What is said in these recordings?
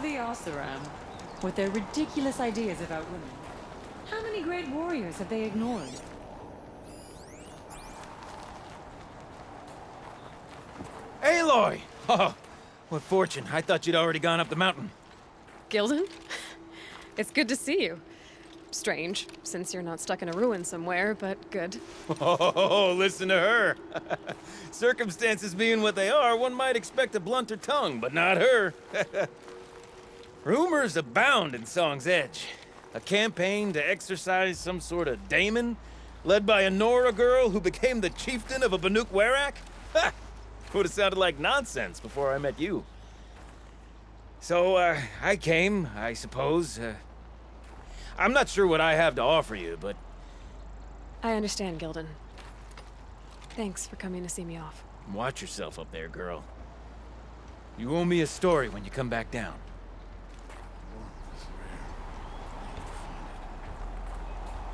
The Oseram, with their ridiculous ideas about women. How many great warriors have they ignored? Aloy! Oh, what fortune. I thought you'd already gone up the mountain. Gildan? It's good to see you. Strange, since you're not stuck in a ruin somewhere, but good. Oh, listen to her. Circumstances being what they are, one might expect a blunter tongue, but not her. Rumors abound in Song's Edge. A campaign to exorcise some sort of daemon, led by a Nora girl who became the chieftain of a Banuk Werak? Ha! Would have sounded like nonsense before I met you. So, I came, I suppose. I'm not sure what I have to offer you, but... I understand, Gildan. Thanks for coming to see me off. Watch yourself up there, girl. You owe me a story when you come back down.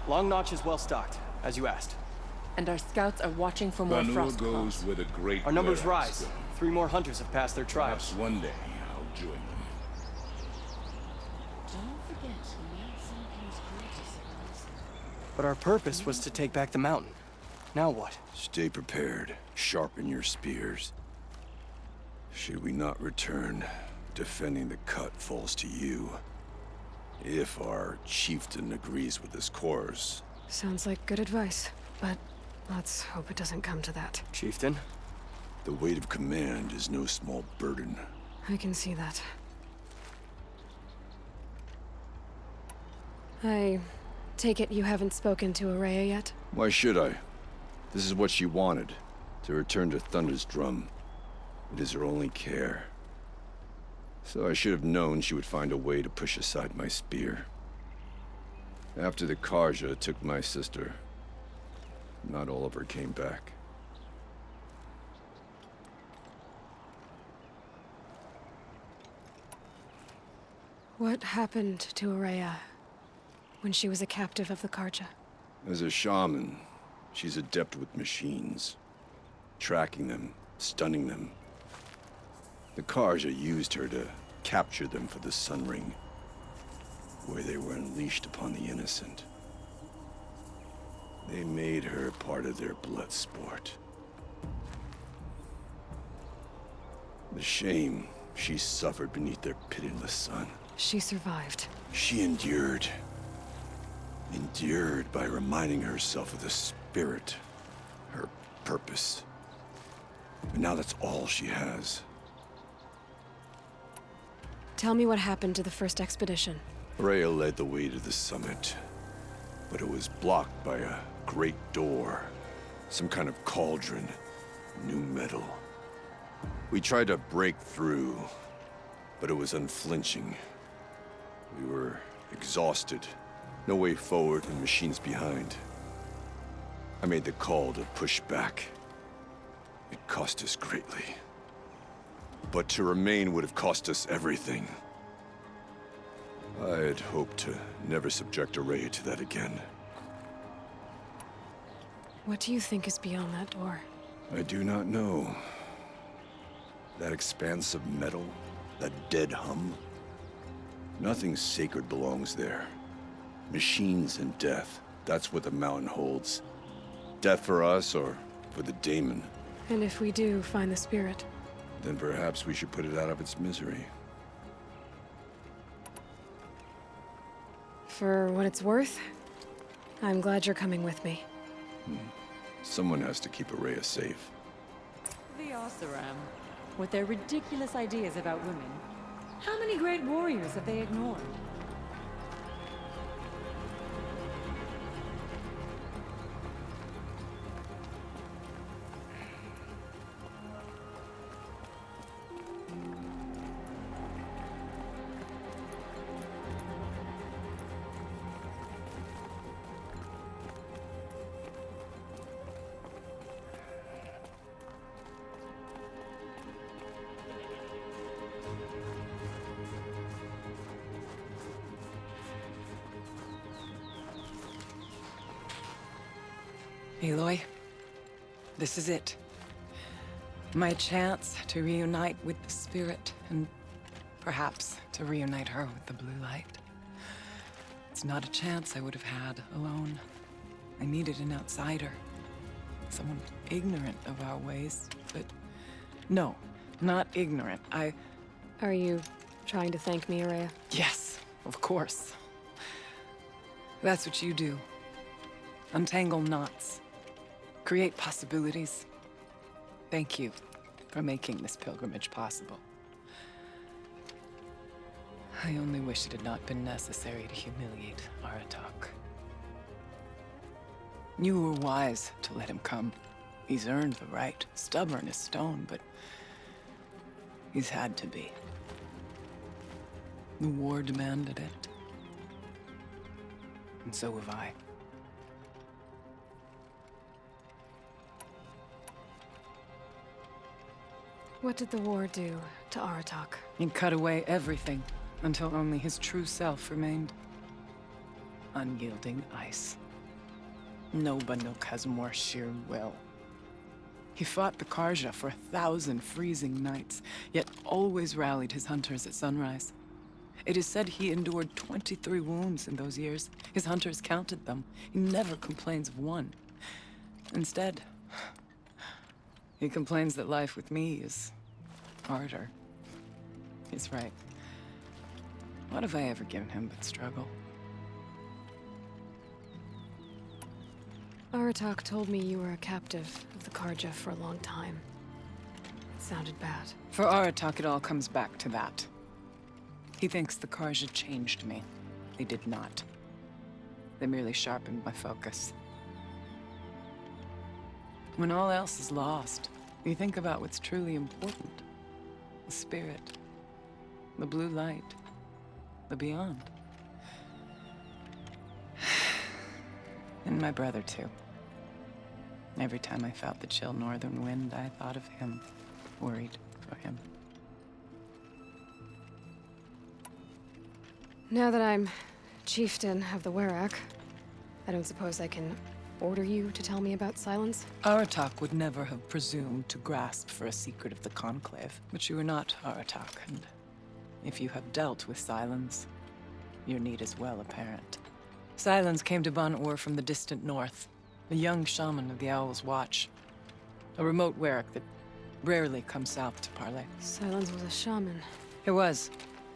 Long Notch is well stocked, as you asked. And our scouts are watching for more Banua frost goes claws. where the great Our numbers Weraks rise. go. 3 more hunters have passed their Perhaps tribes. one day I'll join them. Don't forget, we need some king's courtesy. But our purpose was to take back the mountain. Now what? Stay prepared. Sharpen your spears. Should we not return, defending the cut falls to you. If our chieftain agrees with this course. Sounds like good advice, but let's hope it doesn't come to that. Chieftain? The weight of command is no small burden. I can see that. I take it you haven't spoken to Araya yet? Why should I? This is what she wanted, to return to Thunder's Drum. It is her only care. So I should have known she would find a way to push aside my spear. After the Karja took my sister, not all of her came back. What happened to Araya when she was a captive of the Karja? As a shaman, she's adept with machines. Tracking them, stunning them. The Karja used her to capture them for the Sun Ring, where they were unleashed upon the innocent. They made her part of their blood sport. The shame she suffered beneath their pitiless sun. She survived. She endured. Endured by reminding herself of the spirit, her purpose. And now that's all she has. Tell me what happened to the first expedition. Rhea led the way to the summit, but it was blocked by a great door. Some kind of cauldron, new metal. We tried to break through, but it was unflinching. We were exhausted, no way forward and machines behind. I made the call to push back. It cost us greatly. But to remain would have cost us everything. I had hoped to never subject Araya to that again. What do you think is beyond that door? I do not know. That expanse of metal, that dead hum. Nothing sacred belongs there. Machines and death, that's what the mountain holds. Death for us or for the daemon. And if we do find the spirit? Then perhaps we should put it out of its misery. For what it's worth, I'm glad you're coming with me. Someone has to keep Araya safe. The Oseram, with their ridiculous ideas about women. How many great warriors have they ignored? Aloy, this is it. My chance to reunite with the spirit and Perhaps to reunite her with the blue light. It's not a chance I would have had alone. I needed an outsider. Someone ignorant of our ways, but... No, not ignorant. Are you trying to thank me, Araya? Yes, of course. That's what you do. Untangle knots. Create possibilities. Thank you for making this pilgrimage possible. I only wish it had not been necessary to humiliate Aratak. You were wise to let him come. He's earned the right. Stubborn as stone, but he's had to be. The war demanded it. And so have I. What did the war do to Aratak? He cut away everything until only his true self remained. Unyielding ice. No Banuk has more sheer will. He fought the Karja for 1,000 freezing nights, yet always rallied his hunters at sunrise. It is said he endured 23 wounds in those years. His hunters counted them. He never complains of one. Instead, he complains that life with me is harder. He's right. What have I ever given him but struggle? Aratak told me you were a captive of the Karja for a long time. It sounded bad. For Aratak, it all comes back to that. He thinks the Karja changed me. They did not. They merely sharpened my focus. When all else is lost, you think about what's truly important. The spirit. The blue light. The beyond. And my brother, too. Every time I felt the chill northern wind, I thought of him. Worried for him. Now that I'm chieftain of the Werak, I don't suppose I can order you to tell me about Silence? Aratak would never have presumed to grasp for a secret of the Conclave. But you are not Aratak, and if you have dealt with Silence, your need is well apparent. Silence came to Ban-Ur from the distant north, a young shaman of the Owl's Watch. A remote Werak that rarely comes south to parley. Silence was a shaman. He was.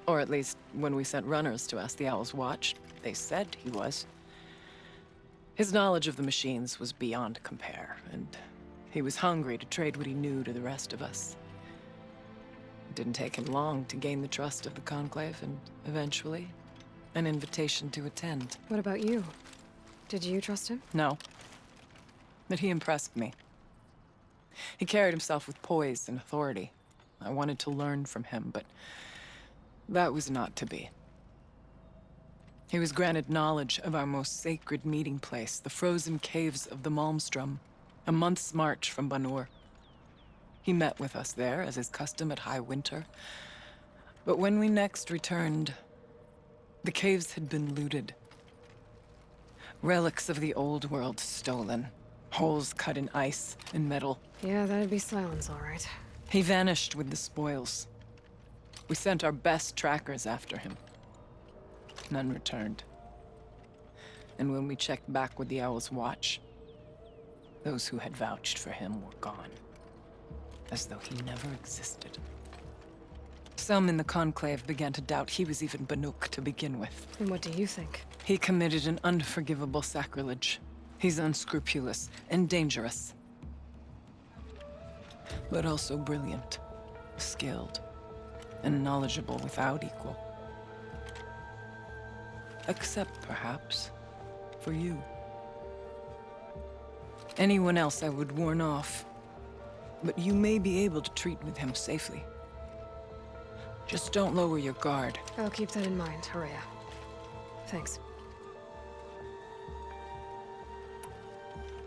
Or at least, when we sent runners to ask the Owl's Watch, they said he was. His knowledge of the machines was beyond compare, and he was hungry to trade what he knew to the rest of us. It didn't take him long to gain the trust of the Conclave, and eventually, an invitation to attend. What about you? Did you trust him? No. But he impressed me. He carried himself with poise and authority. I wanted to learn from him, but that was not to be. He was granted knowledge of our most sacred meeting place, the frozen caves of the Malmstrom, a month's march from Ban-Ur. He met with us there, as is custom at high winter. But when we next returned, the caves had been looted. Relics of the old world stolen. Holes cut in ice and metal. Yeah, that'd be Silence, all right. He vanished with the spoils. We sent our best trackers after him. None returned. And when we checked back with the Owl's Watch, those who had vouched for him were gone. As though he never existed. Some in the Conclave began to doubt he was even Banuk to begin with. And what do you think? He committed an unforgivable sacrilege. He's unscrupulous and dangerous. But also brilliant, skilled, and knowledgeable without equal. Except, perhaps, for you. Anyone else I would warn off, but you may be able to treat with him safely. Just don't lower your guard. I'll keep that in mind, Araya. Thanks.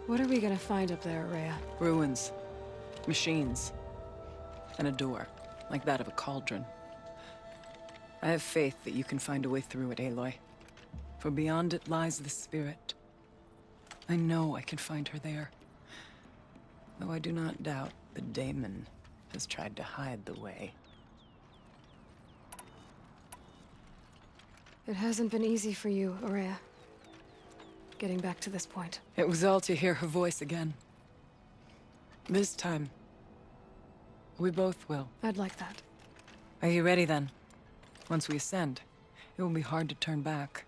What are we gonna find up there, Araya? Ruins, machines, and a door, like that of a cauldron. I have faith that you can find a way through it, Aloy. For beyond it lies the spirit. I know I can find her there. Though I do not doubt the daemon has tried to hide the way. It hasn't been easy for you, Aurea. Getting back to this point. It was all to hear her voice again. This time, we both will. I'd like that. Are you ready then? Once we ascend, it will be hard to turn back.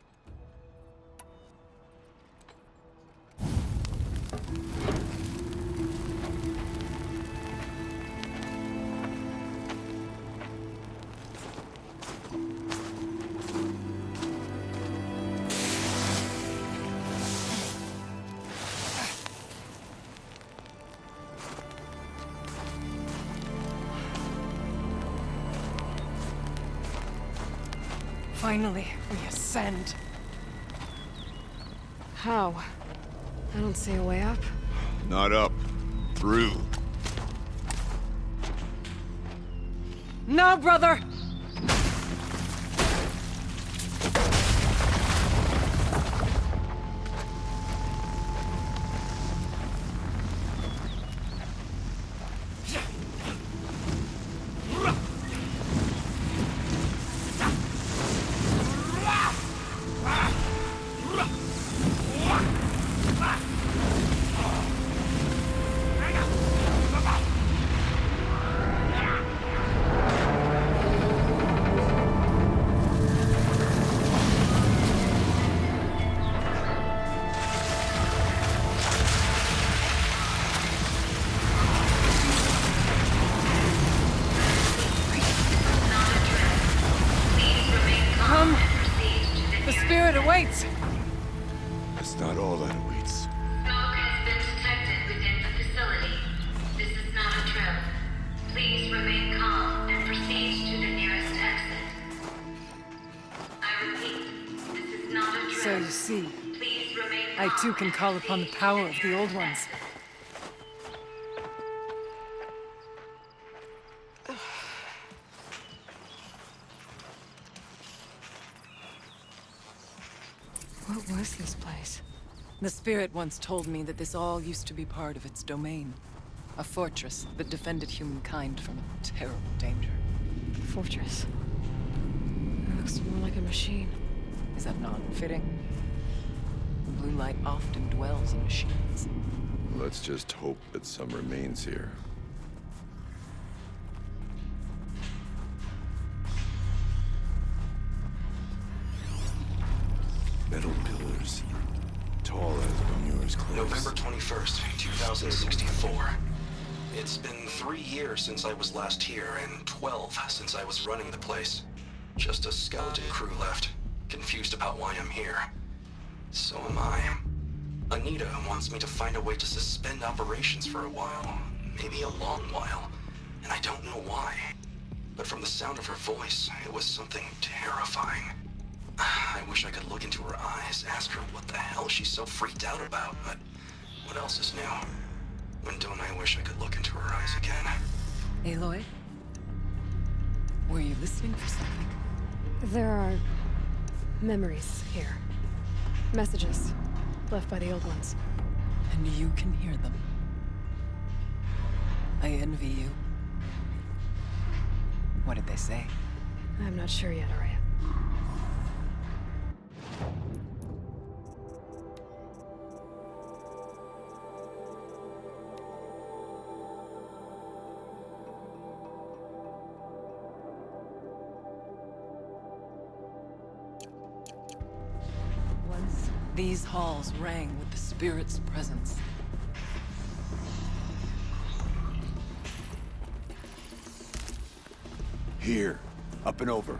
Finally, we ascend. How? I don't see a way up. Not up. Through. No, brother! Awaits! That's not all that awaits. Smoke has been detected within the facility. This is not a trip. Please remain calm and proceed to the nearest exit. I repeat, this is not a trip. So you see, Please remain I calm too can and call upon the proceed power to of the the old nearest ones. exit. What was this place? The spirit once told me that this all used to be part of its domain. A fortress that defended humankind from a terrible danger. Fortress. It looks more like a machine. Is that not fitting? The blue light often dwells in machines. Let's just hope that some remains here. Metal pillars, tall as Muir's cliffs. November 21st, 2064. It's been 3 years since I was last here, and 12 since I was running the place. Just a skeleton crew left, confused about why I'm here. So am I. Anita wants me to find a way to suspend operations for a while, maybe a long while, and I don't know why. But from the sound of her voice, it was something terrifying. I wish I could look into her eyes, ask her what the hell she's so freaked out about, but what else is new? When don't I wish I could look into her eyes again? Aloy? Were you listening for something? There are memories here. Messages left by the old ones. And you can hear them. I envy you. What did they say? I'm not sure yet, Aurea. Once, these halls rang with the spirit's presence. Here, up and over.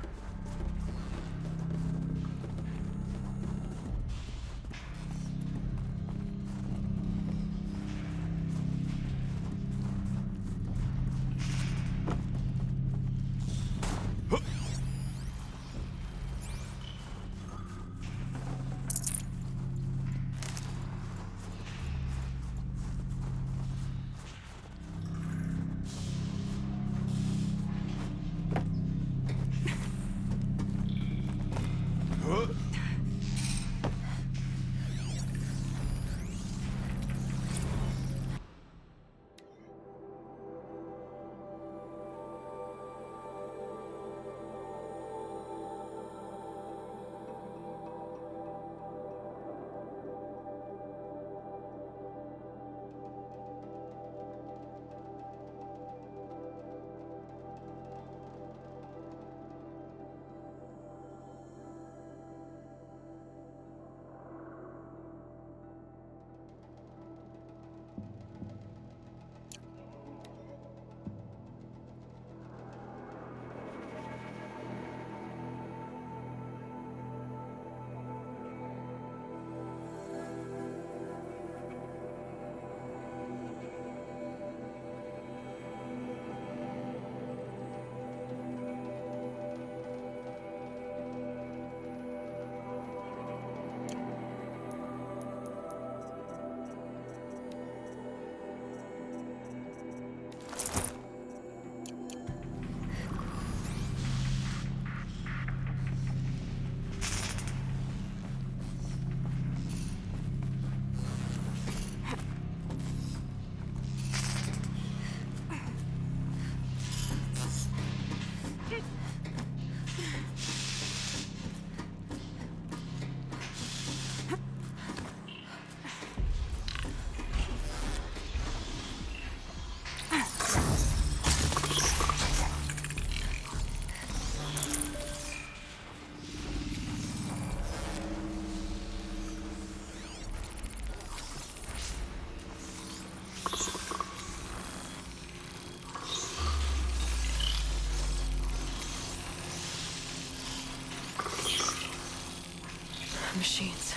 Machines.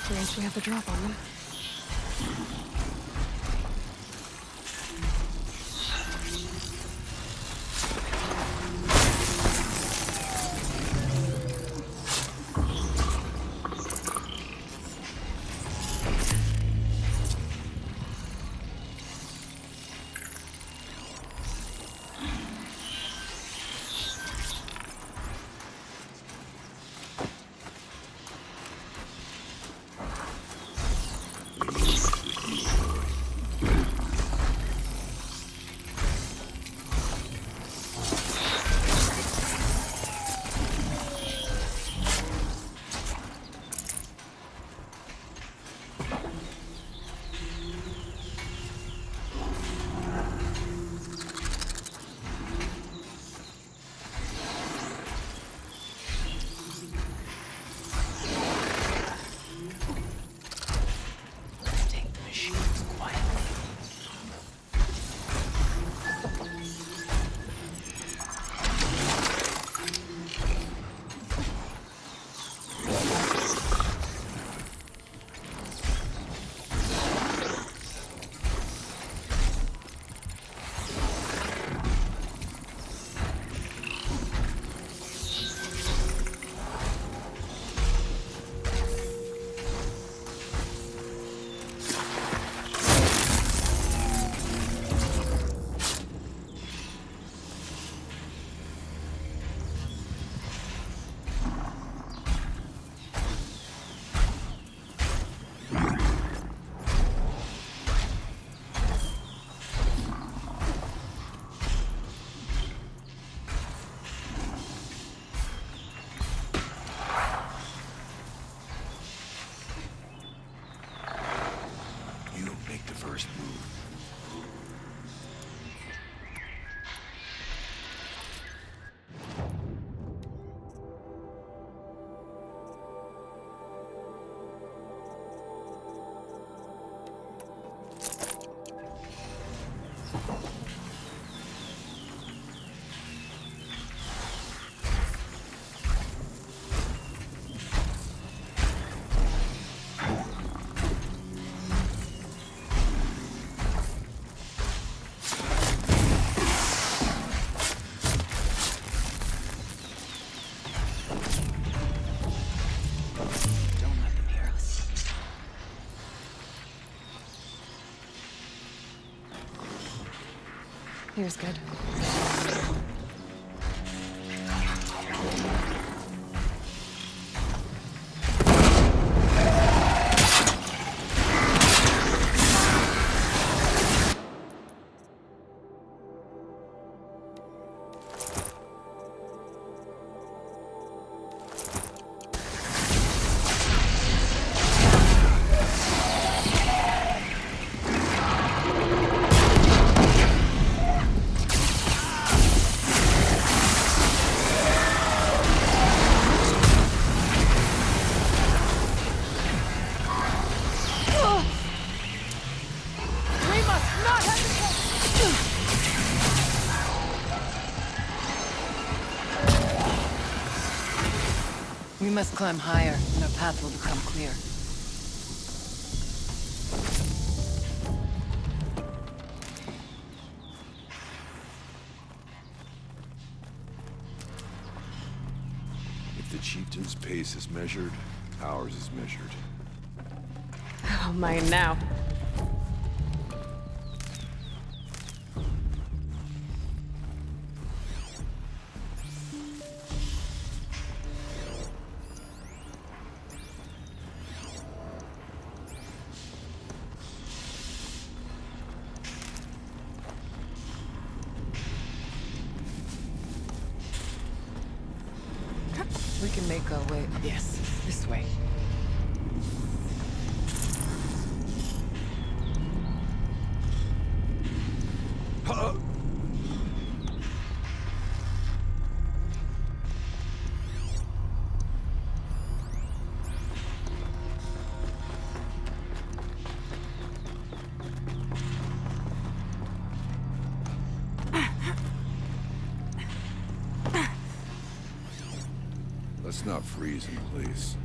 At least we have the drop on them. First move. Here's good. We must climb higher, and our path will become clear. If the chieftain's pace is measured, ours is measured. Oh, mine now. We can make our way. Yes, this way. Let's not freeze in place.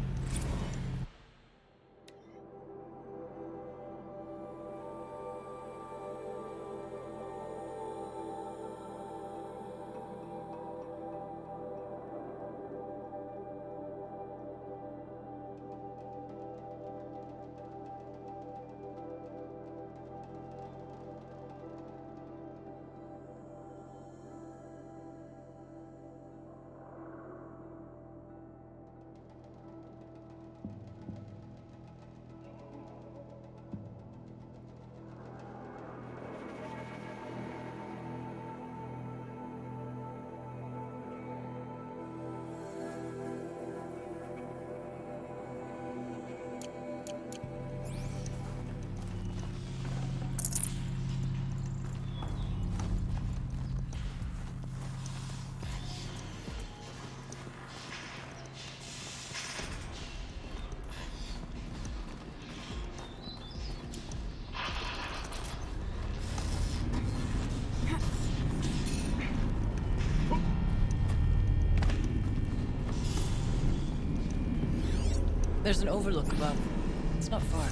There's an overlook above. It's not far.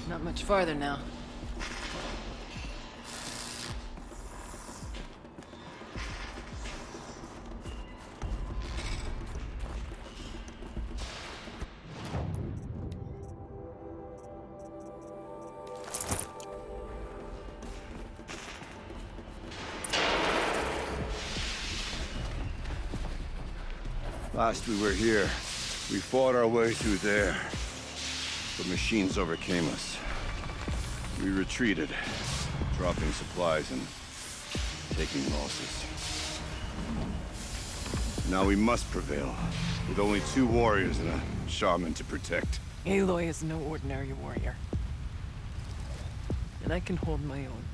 Not much farther now. Last we were here, we fought our way through there. The machines overcame us. We retreated, dropping supplies and taking losses. Now we must prevail, with only 2 warriors and a shaman to protect. Aloy is no ordinary warrior. And I can hold my own.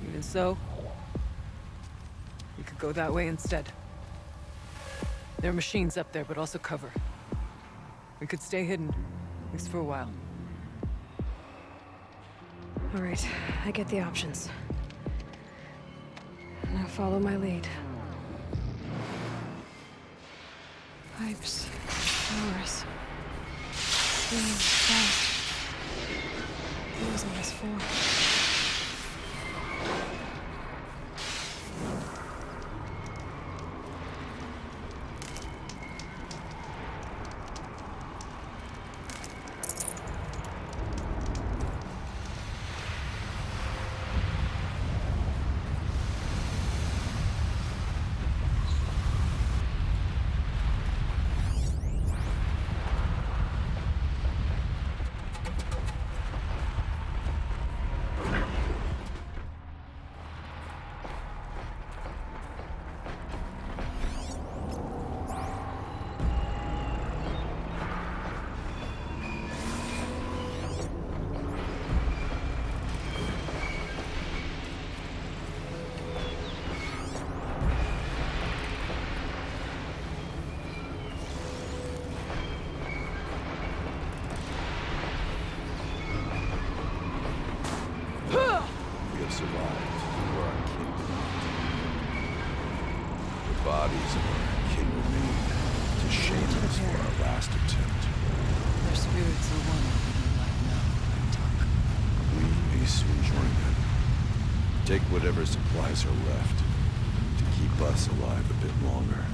Even so, we could go that way instead. There are machines up there, but also cover. We could stay hidden, at least for a while. All right, I get the options. Now follow my lead. Pipes, showers. Steam, fast. Losing this form. We have survived for our kingdom. The bodies of our king remain to shame us for our last attempt. Their spirits are one with me right now. Talk. We may soon join them. Take whatever supplies are left to keep us alive a bit longer.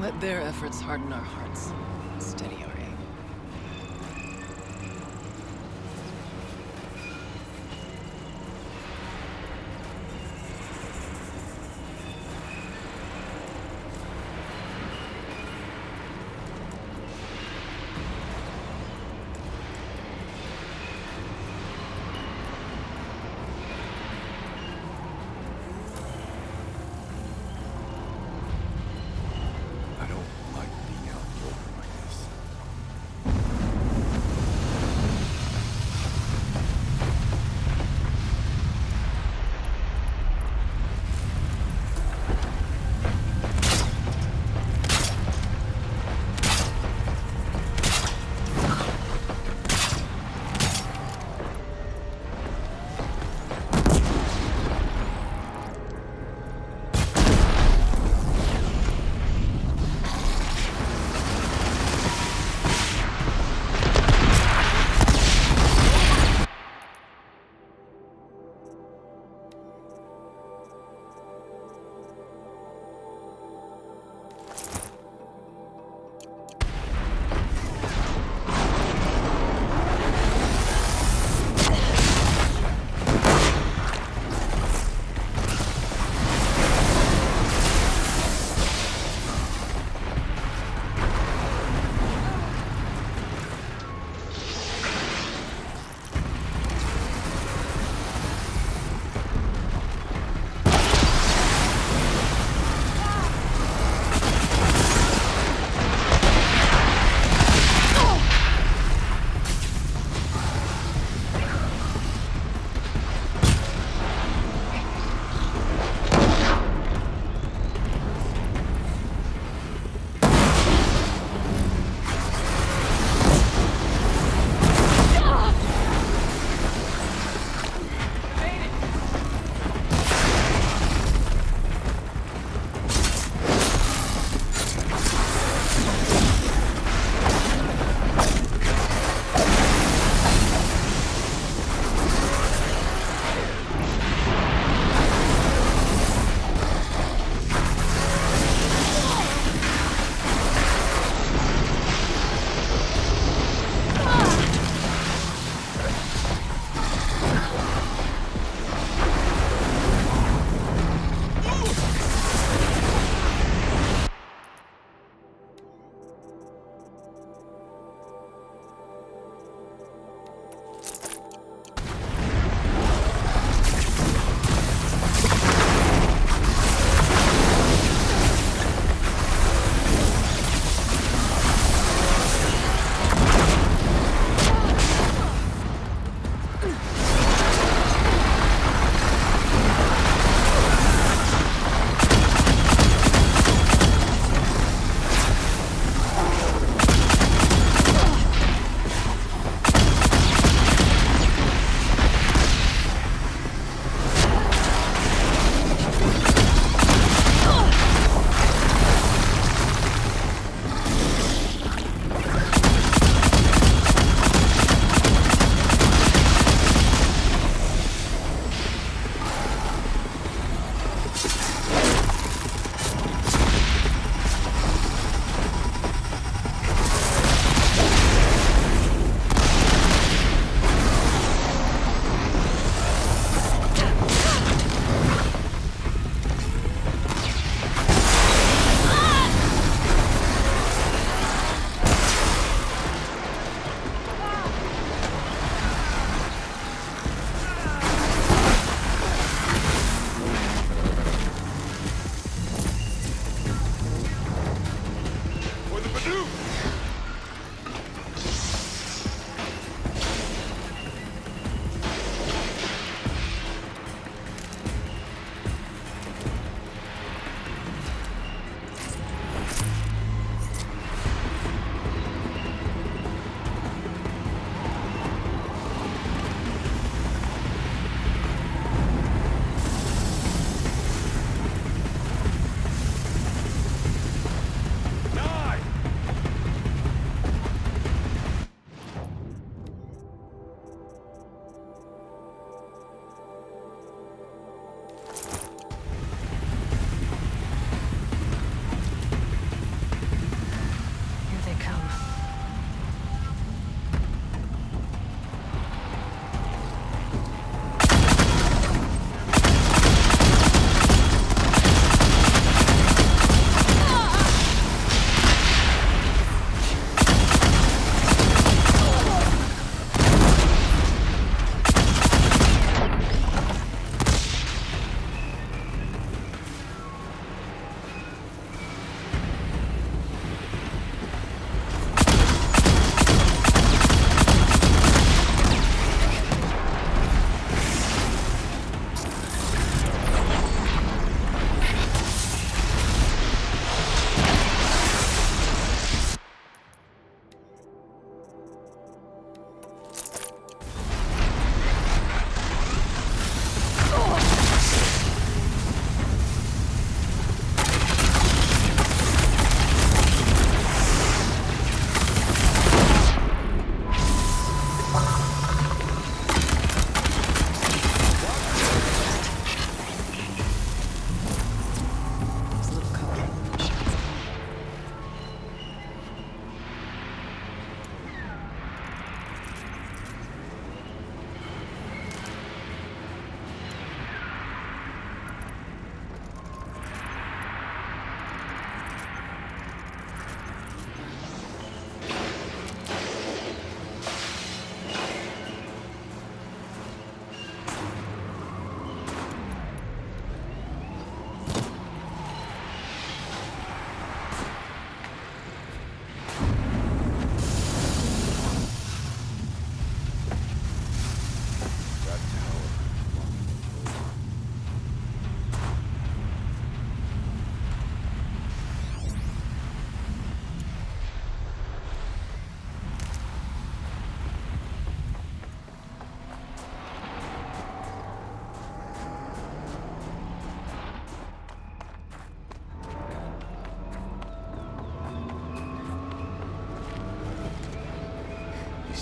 Let their efforts harden our hearts. Steady our aim. I don't like being out in the open like this.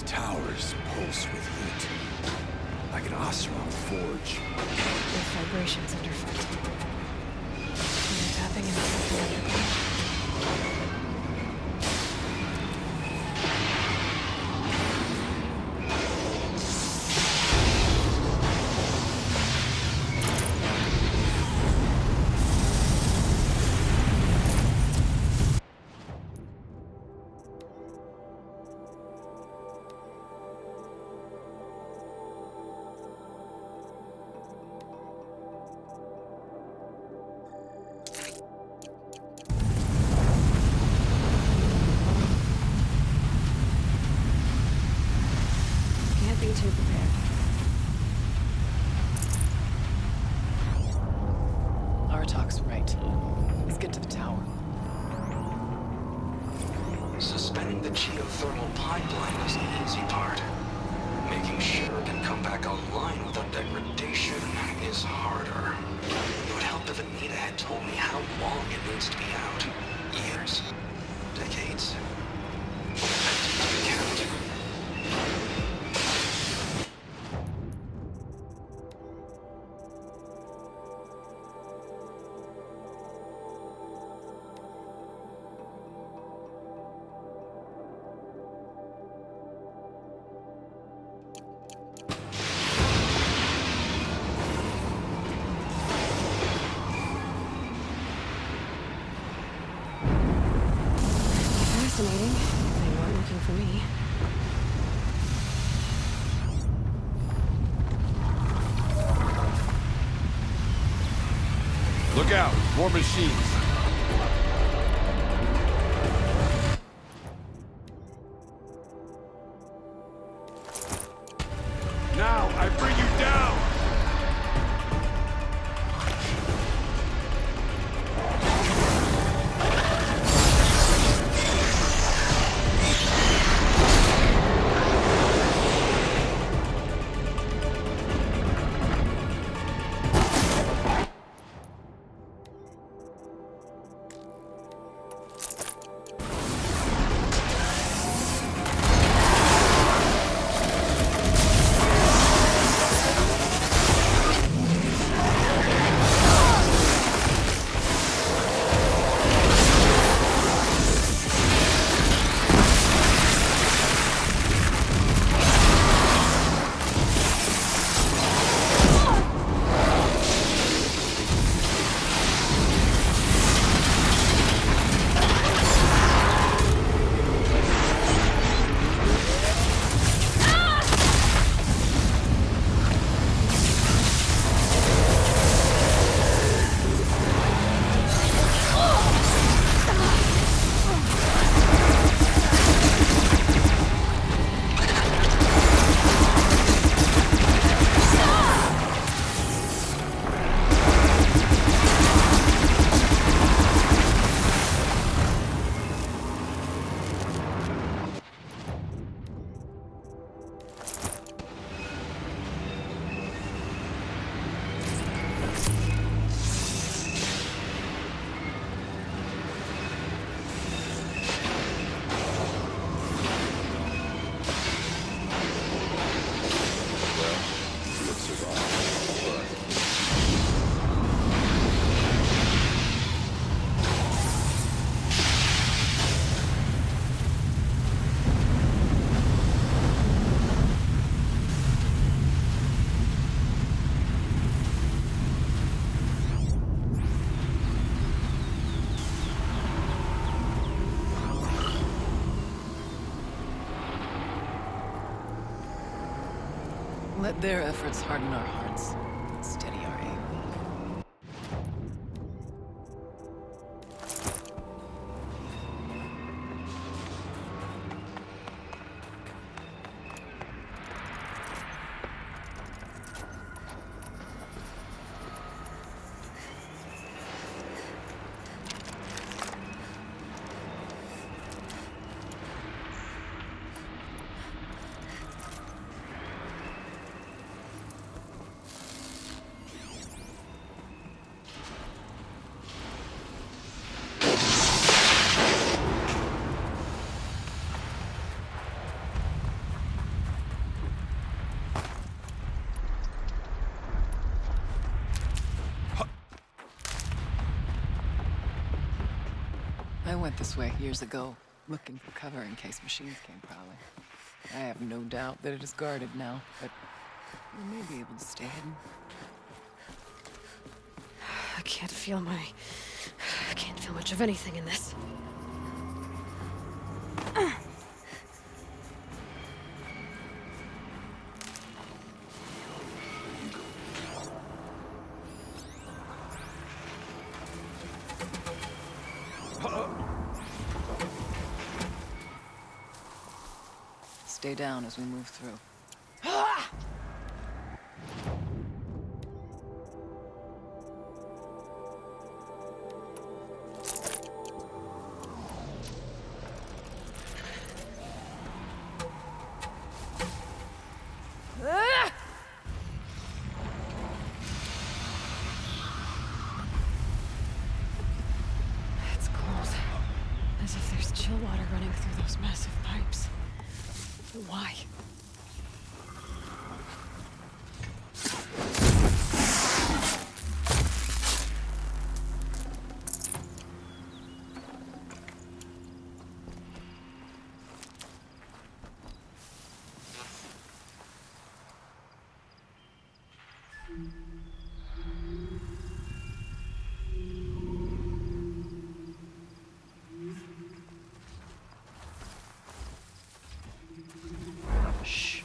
towers pulse with heat, like an Oseram forge. With vibrations underfoot. You're tapping into something underground. Can't be too prepared. Artok's right. Let's get to the tower. Suspending the geothermal pipeline is the easy part. Making sure it can come back online without degradation is harder. It would help if Anita had told me how long it needs to be out. Years? Decades? I didn't count. Fascinating. They weren't looking for me. Look out! More machines! Now I bring you down! Let their efforts harden our hearts, steady our aim. went this way years ago, looking for cover in case machines came prowling. I have no doubt that it is guarded now, but we may be able to stay hidden. I can't feel much of anything in this. Stay down as we move through. It's cold. As if there's chill water running through those massive pipes. But why? Shh.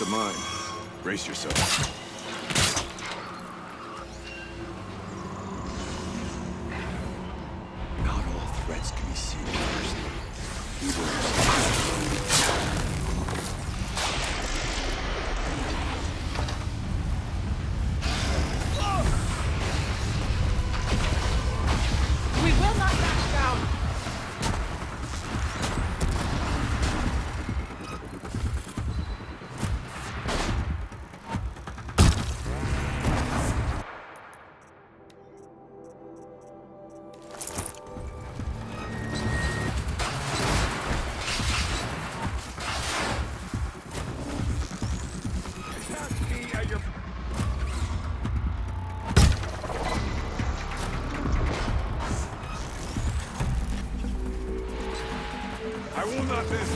to mine. Brace yourself. Not all threats can be seen first. We will not back down! I will not miss.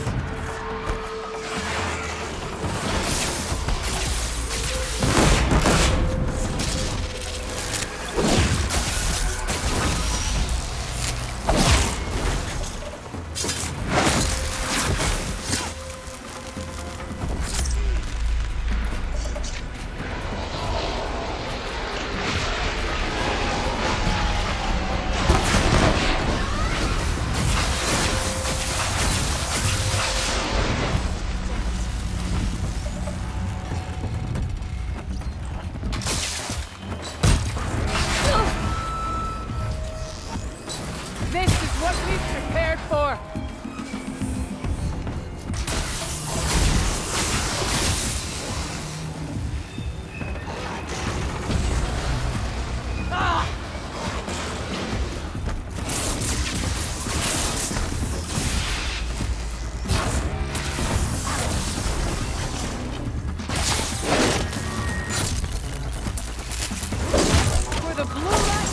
This is what we've prepared for! For the blue light!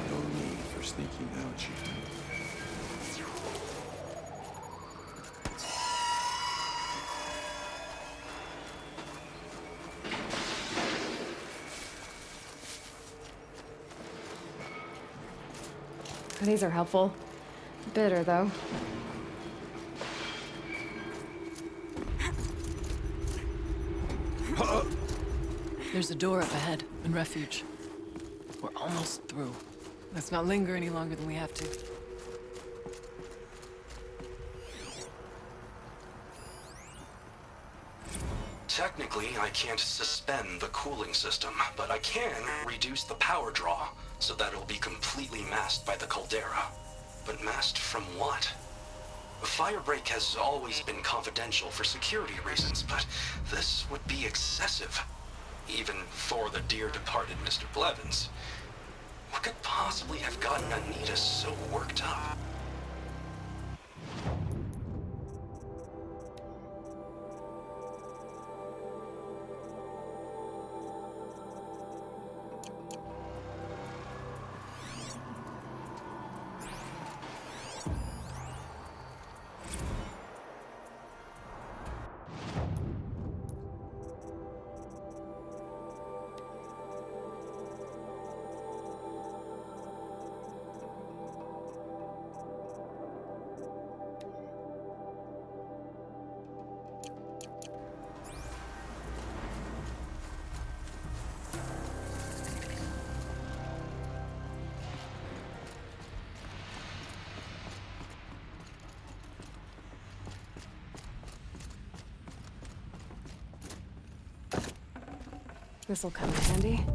No need for sneaking out, Chieftain. These are helpful. Bitter, though. There's a door up ahead, in refuge. We're almost through. Let's not linger any longer than we have to. Technically, I can't suspend the cooling system, but I can reduce the power draw so that it'll be completely masked by the caldera. But masked from what? Firebreak has always been confidential for security reasons, but this would be excessive. Even for the dear departed Mr. Blevins. What could possibly have gotten Anita so worked up? This'll come in handy.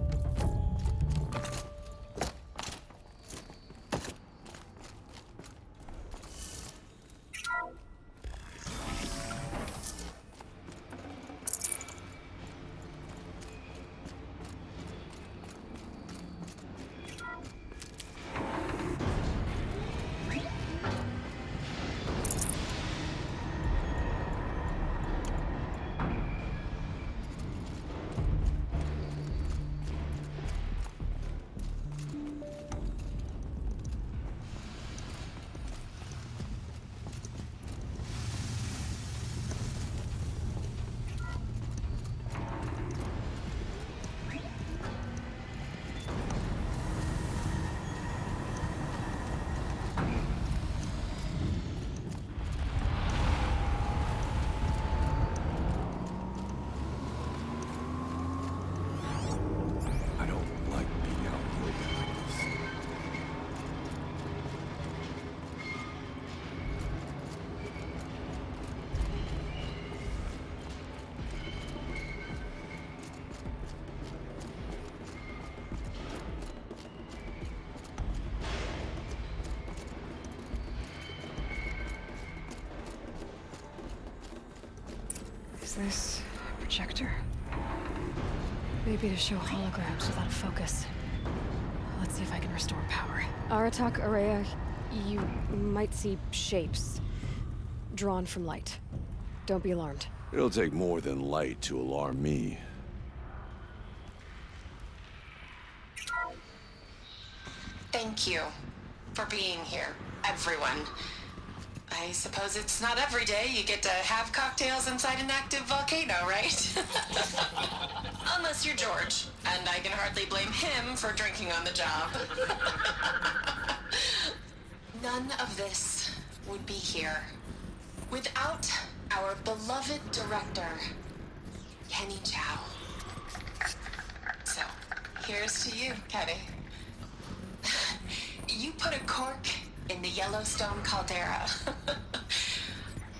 Is this a projector? Maybe to show holograms without a focus. Let's see if I can restore power. Aratak, Araya, you might see shapes drawn from light. Don't be alarmed. It'll take more than light to alarm me. Thank you for being here, everyone. I suppose it's not every day you get to have cocktails inside an active volcano, right? Unless you're George, and I can hardly blame him for drinking on the job. None of this would be here without our beloved director, Kenny Chow. So, here's to you, Kenny. You put a cork in the Yellowstone caldera.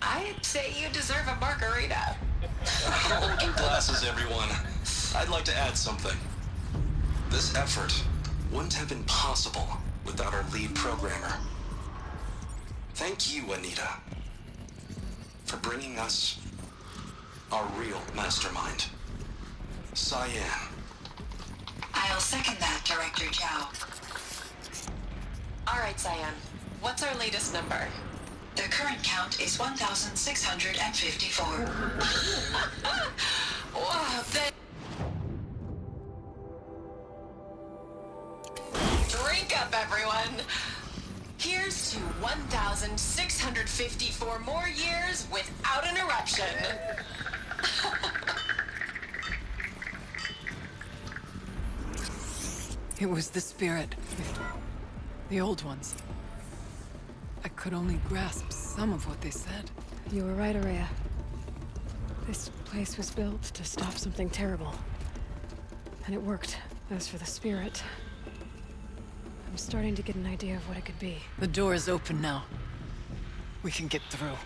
I'd say you deserve a margarita. Hold your glasses, everyone. I'd like to add something. This effort wouldn't have been possible without our lead programmer. Thank you, Anita, for bringing us our real mastermind, Cyan. I'll second that, Director Chow. All right, Cyan. What's our latest number? The current count is 1,654. Whoa, drink up, everyone. Here's to 1,654 more years without an eruption. It was the spirit. The old ones. I could only grasp some of what they said. You were right, Araya. This place was built to stop something terrible. And it worked. As for the spirit, I'm starting to get an idea of what it could be. The door is open now. We can get through.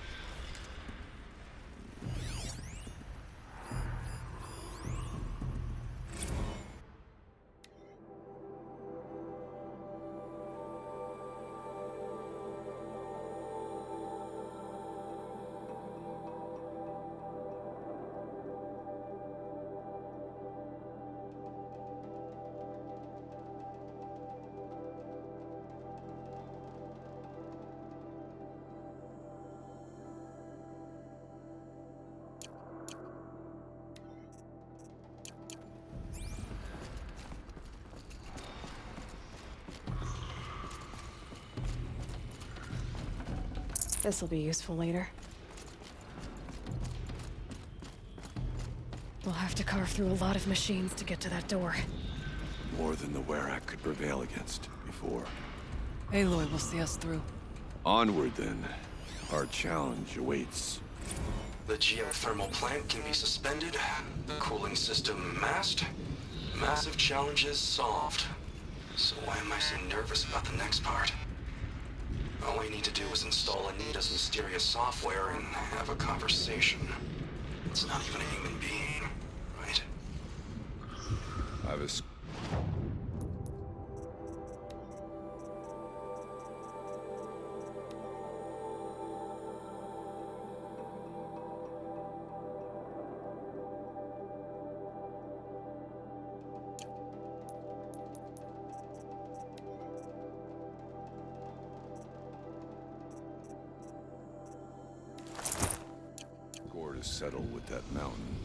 This'll be useful later. We'll have to carve through a lot of machines to get to that door. More than the Werak could prevail against before. Aloy will see us through. Onward, then. Our challenge awaits. The geothermal plant can be suspended, the cooling system masked. Massive challenges solved. So why am I so nervous about the next part? All I need to do is install Anita's mysterious software and have a conversation. It's not even a human being, right? I was... Score to settle with that mountain.